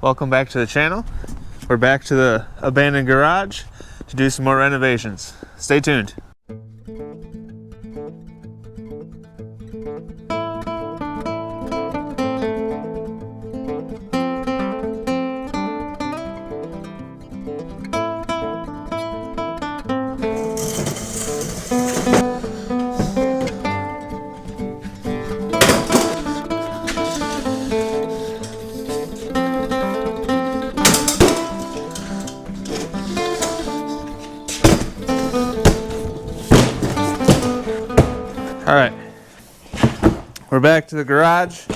Welcome back to the channel. We're back to the abandoned garage to do some more renovations. Stay tuned. All right, we're back to the garage.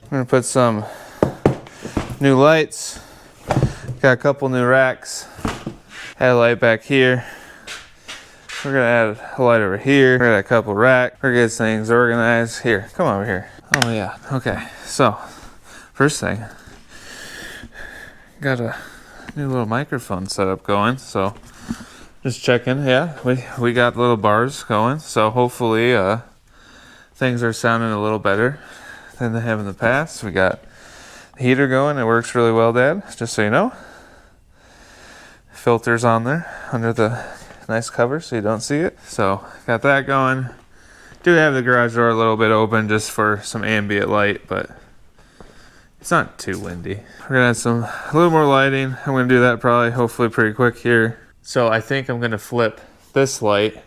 We're gonna put some new lights. Got a couple new racks. Add a light back here. We're gonna add a light over here. We're gonna add a couple racks. We're gonna get things organized. Here, come over here. Oh yeah, okay. So, first thing, got a new little microphone setup going, so just checking. Yeah, we got little bars going, so hopefully things are sounding a little better than they have in the past. We got the heater going. It works really well, Dad, just so you know. Filters on there under the nice cover so you don't see it. So got that going. Do have the garage door a little bit open just for some ambient light, but it's not too windy. We're gonna add a little more lighting. I'm gonna do that probably hopefully pretty quick here. So I think I'm gonna flip this light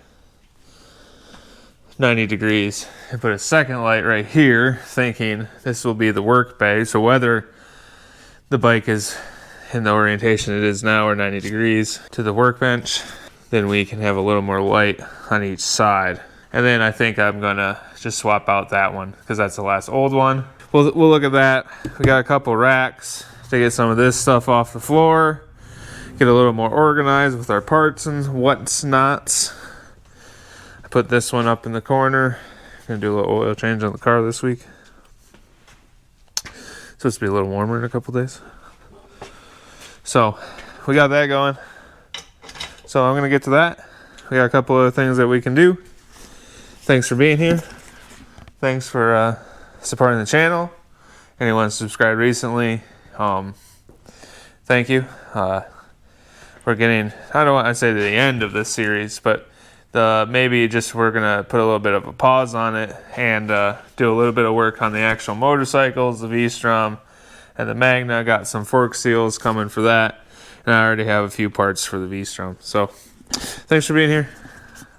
90 degrees and put a second light right here, thinking this will be the work bay. So whether the bike is in the orientation it is now or 90 degrees to the workbench, then we can have a little more light on each side. And then I think I'm gonna just swap out that one because that's the last old one. We'll look at that. We got a couple racks to get some of this stuff off the floor. Get a little more organized with our parts and what's nots. I put this one up in the corner. Gonna do a little oil change on the car this week. It's supposed to be a little warmer in a couple days. So we got that going. So I'm gonna get to that. We got a couple other things that we can do. Thanks for being here. Thanks for supporting the channel. Anyone subscribed recently, thank you. We're getting, I don't want to say to the end of this series, but maybe just we're gonna put a little bit of a pause on it and do a little bit of work on the actual motorcycles, the V Strom and the Magna. Got some fork seals coming for that, and I already have a few parts for the V Strom. So thanks for being here.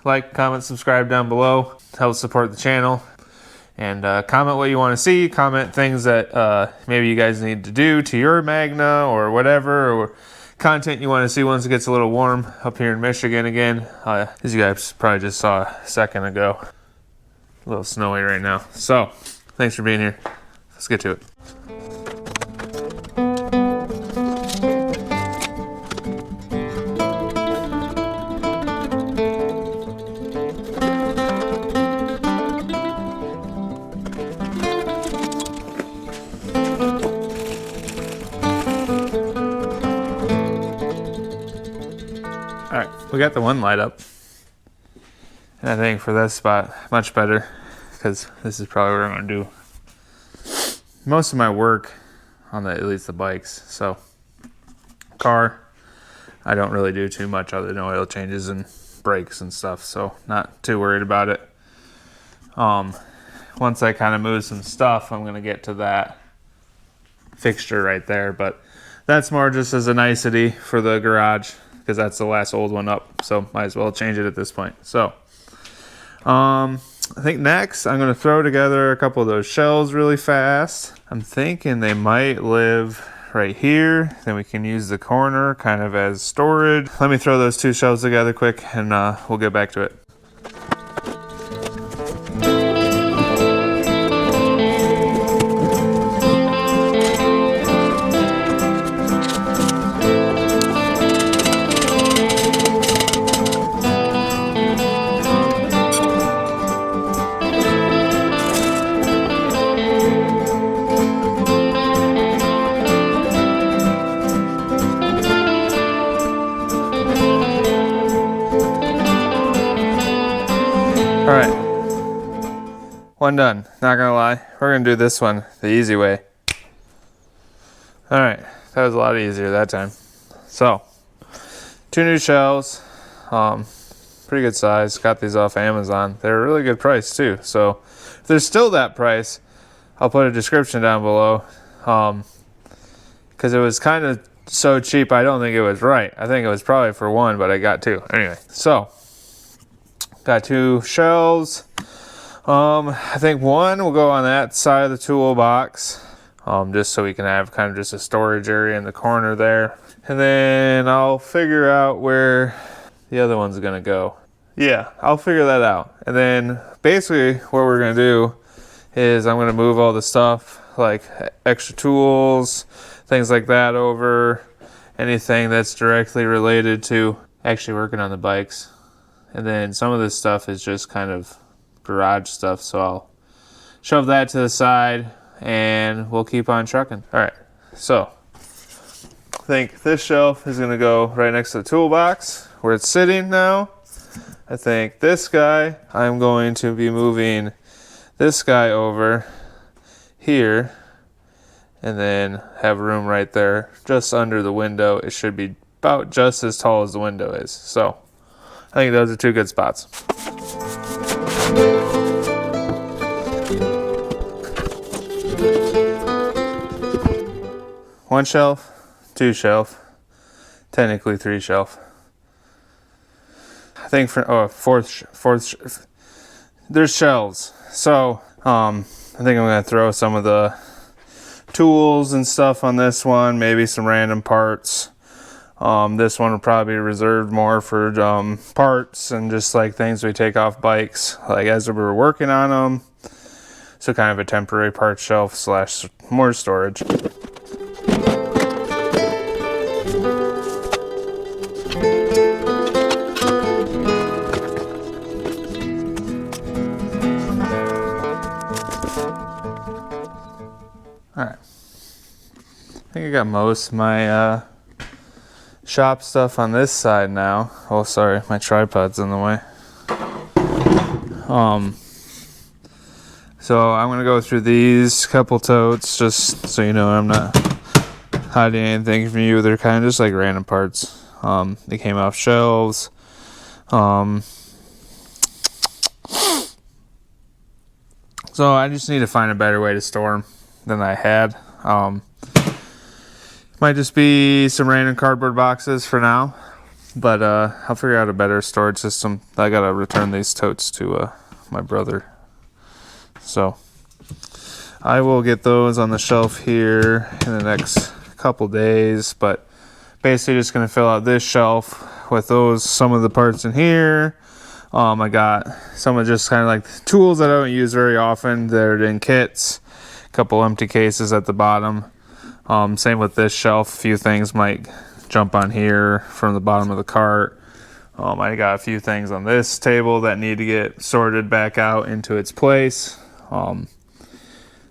Like, comment, subscribe down below. Help support the channel. And comment what you want to see. Comment things that maybe you guys need to do to your Magna or whatever, or content you want to see once it gets a little warm up here in Michigan again. As you guys probably just saw a second ago. A little snowy right now. So, thanks for being here. Let's get to it. We got the one light up, and I think for this spot much better because this is probably where I'm gonna do most of my work on at least the bikes. So car, I don't really do too much other than oil changes and brakes and stuff, so not too worried about it. Once I kind of move some stuff, I'm gonna get to that fixture right there, but that's more just as a nicety for the garage, because that's the last old one up, so might as well change it at this point. So I think next I'm going to throw together a couple of those shelves really fast. I'm thinking they might live right here, then we can use the corner kind of as storage. Let me throw those two shelves together quick and we'll get back to it. All right, one done. Not gonna lie, we're gonna do this one the easy way. All right, that was a lot easier that time. So, 2 new shelves, pretty good size. Got these off Amazon. They're a really good price too. So, if there's still that price, I'll put a description down below. Because it was kind of so cheap, I don't think it was right. I think it was probably for 1, but I got 2. Anyway, so got 2 shelves. I think 1 will go on that side of the toolbox. Just so we can have kind of just a storage area in the corner there. And then I'll figure out where the other one's gonna go. Yeah, I'll figure that out. And then basically what we're gonna do is I'm gonna move all the stuff like extra tools, things like that over, anything that's directly related to actually working on the bikes. And then some of this stuff is just kind of garage stuff, so I'll shove that to the side and we'll keep on trucking. All right, so I think this shelf is gonna go right next to the toolbox where it's sitting now. I think this guy, I'm going to be moving this guy over here and then have room right there just under the window. It should be about just as tall as the window is. So I think those are 2 good spots. One shelf, 2 shelf, technically 3 shelf. I think for fourth. There's shelves. So I think I'm gonna throw some of the tools and stuff on this one, maybe some random parts. This one will probably be reserved more for parts and just like things we take off bikes, like as we were working on them. So kind of a temporary parts shelf slash more storage. Alright, I think I got most of my shop stuff on this side now. Oh, sorry, my tripod's in the way. So I'm gonna go through these couple totes just so you know I'm not hiding anything from you. They're kind of just like random parts. They came off shelves. So I just need to find a better way to store them than I had. Might just be some random cardboard boxes for now, but I'll figure out a better storage system. I gotta return these totes to my brother, so I will get those on the shelf here in the next couple days. But basically just gonna fill out this shelf with some of the parts in here. I got some of just kind of like tools that I don't use very often. They're in kits. A couple empty cases at the bottom. Same with this shelf. A few things might jump on here from the bottom of the cart. I got a few things on this table that need to get sorted back out into its place.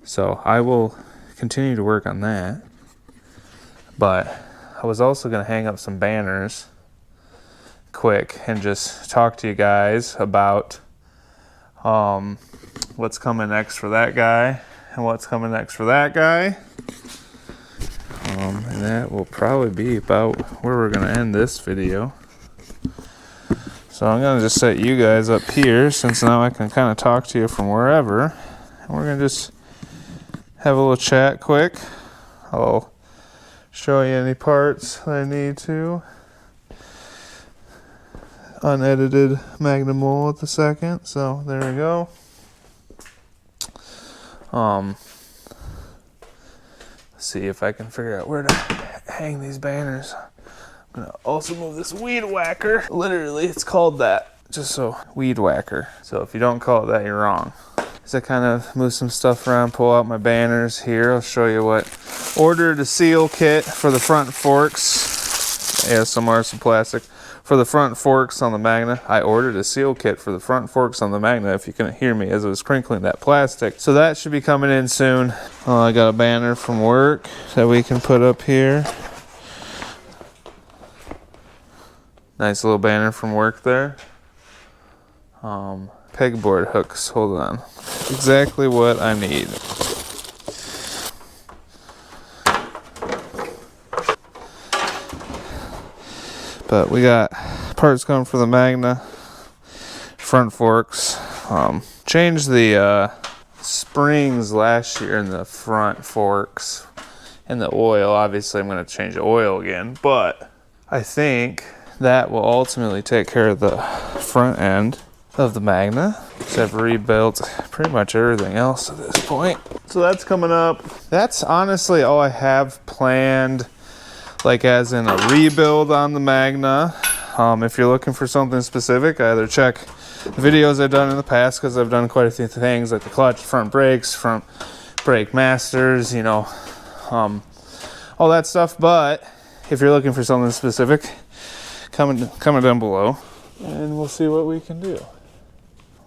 So I will continue to work on that. But I was also going to hang up some banners quick and just talk to you guys about what's coming next for that guy and what's coming next for that guy. And that will probably be about where we're going to end this video. So I'm going to just set you guys up here, since now I can kind of talk to you from wherever. And we're going to just have a little chat quick. I'll show you any parts that I need to. Unedited Magna Mole at the second. So there we go. See if I can figure out where to hang these banners. I'm gonna also move this weed whacker. Literally, it's called that. Just so, weed whacker. So if you don't call it that, you're wrong. As I kind of move some stuff around, pull out my banners here, I'll show you what. Ordered a seal kit for the front forks. ASMR, some plastic. For the front forks on the Magna. I ordered a seal kit for the front forks on the Magna, if you couldn't hear me as I was crinkling that plastic. So that should be coming in soon. I got a banner from work that we can put up here. Nice little banner from work there. Pegboard hooks, hold on. Exactly what I need. But we got parts coming for the Magna front forks. Changed the springs last year in the front forks and the oil. Obviously I'm going to change the oil again, but I think that will ultimately take care of the front end of the Magna. So I've rebuilt pretty much everything else at this point. So that's coming up. That's honestly all I have planned, like as in a rebuild on the Magna. If you're looking for something specific, either check the videos I've done in the past, because I've done quite a few things like the clutch, front brakes, front brake masters, you know, all that stuff. But if you're looking for something specific, comment down below and we'll see what we can do.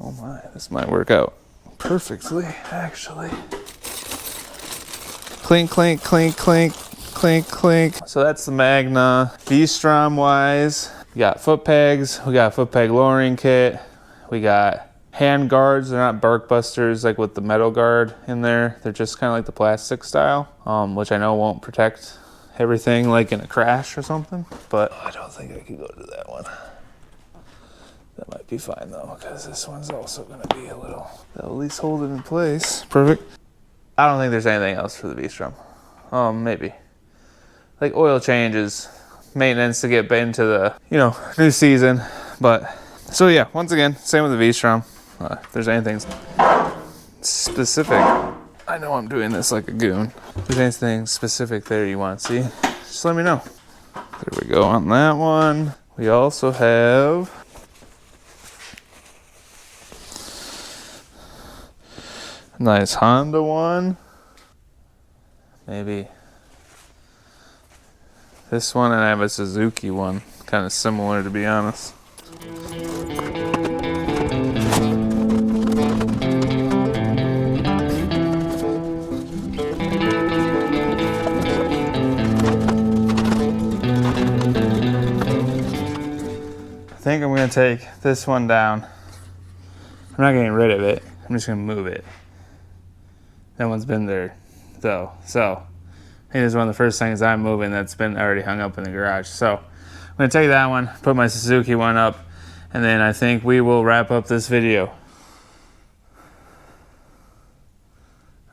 Oh my, this might work out perfectly, actually. Clink, clink, clink, clink, clink, clink. So that's the Magna. V Strom wise, we got foot pegs, we got foot peg lowering kit, we got hand guards. They're not bark busters like with the metal guard in there. They're just kind of like the plastic style, which I know won't protect everything like in a crash or something, but I don't think I could go to that one. That might be fine though, because this one's also going to be a little, they'll at least hold it in place. Perfect. I don't think there's anything else for the V Strom. Maybe like oil changes, maintenance to get into the, you know, new season. But so yeah, once again, same with the V Strom. If there's anything specific, I know I'm doing this like a goon. If there's anything specific there you want to see, just let me know. There we go on that one. We also have a nice Honda one. Maybe this one, and I have a Suzuki one, kind of similar to be honest. I think I'm going to take this one down. I'm not getting rid of it. I'm just going to move it. That one's been there though. So I think it's one of the first things I'm moving that's been already hung up in the garage. So I'm going to take that one, put my Suzuki one up, and then I think we will wrap up this video.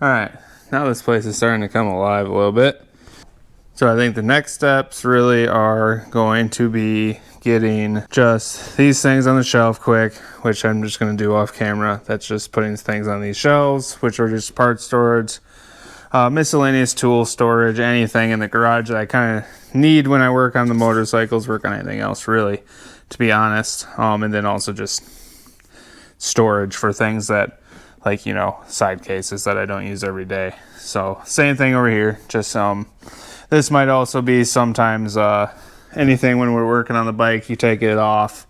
All right, now this place is starting to come alive a little bit. So I think the next steps really are going to be getting just these things on the shelf quick, which I'm just going to do off camera. That's just putting things on these shelves, which are just part storage, miscellaneous tool storage, anything in the garage that I kind of need when I work on the motorcycles, work on anything else really, to be honest. And then also just storage for things that, like, you know, side cases that I don't use every day. So same thing over here. Just this might also be sometimes anything when we're working on the bike, you take it off,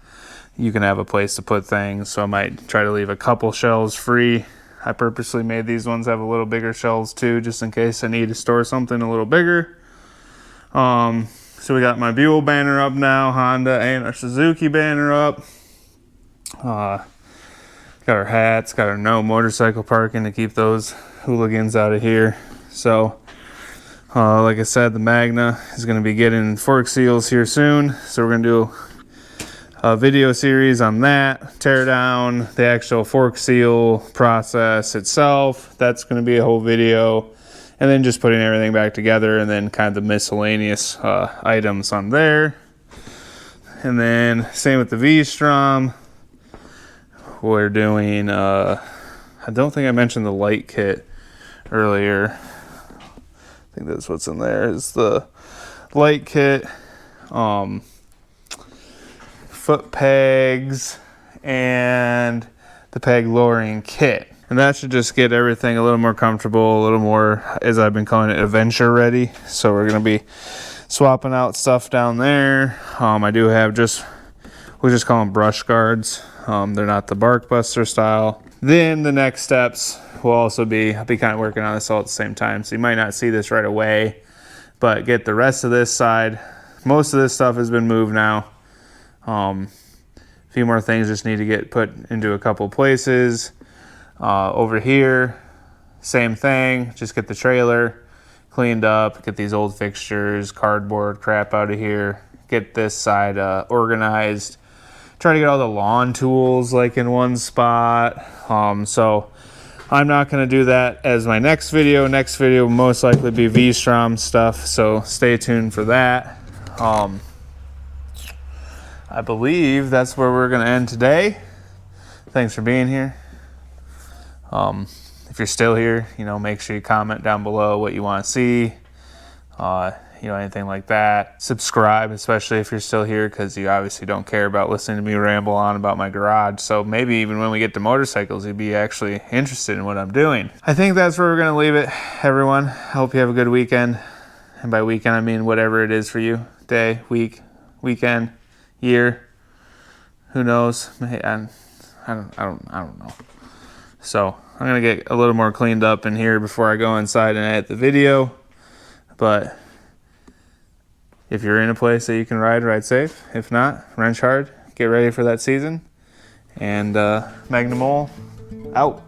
you can have a place to put things. So I might try to leave a couple shelves free. I purposely made these ones have a little bigger shelves too, just in case I need to store something a little bigger. So we got my Buell banner up now, Honda and our Suzuki banner up. Got our hats, got our no motorcycle parking to keep those hooligans out of here. So like I said, the Magna is going to be getting fork seals here soon. So we're going to do a video series on that, tear down the actual fork seal process itself. That's going to be a whole video. And then just putting everything back together, and then kind of the miscellaneous items on there. And then same with the V Strom. We're doing, I don't think I mentioned the light kit earlier. I think that's what's in there, is the light kit, foot pegs, and the peg lowering kit. And that should just get everything a little more comfortable, a little more, as I've been calling it, adventure ready. So we're going to be swapping out stuff down there. I do have we just call them brush guards. They're not the bark buster style. Then the next steps will also be, I'll be kind of working on this all at the same time. So you might not see this right away, but get the rest of this side. Most of this stuff has been moved now. A few more things just need to get put into a couple places. Over here, same thing, just get the trailer cleaned up, get these old fixtures, cardboard crap out of here, get this side organized. Try to get all the lawn tools like in one spot. So I'm not going to do that as my next video. Next video will most likely be V Strom stuff, so stay tuned for that. I believe that's where we're going to end today. Thanks for being here. If you're still here, make sure you comment down below what you want to see, anything like that. Subscribe, especially if you're still here, because you obviously don't care about listening to me ramble on about my garage. So maybe even when we get to motorcycles, you'd be actually interested in what I'm doing. I think that's where we're going to leave it, everyone. I hope you have a good weekend. And by weekend, I mean whatever it is for you. Day, week, weekend, year. Who knows? I don't know. So I'm going to get a little more cleaned up in here before I go inside and edit the video. But if you're in a place that you can ride safe. If not, wrench hard. Get ready for that season. And Magna Mole, out.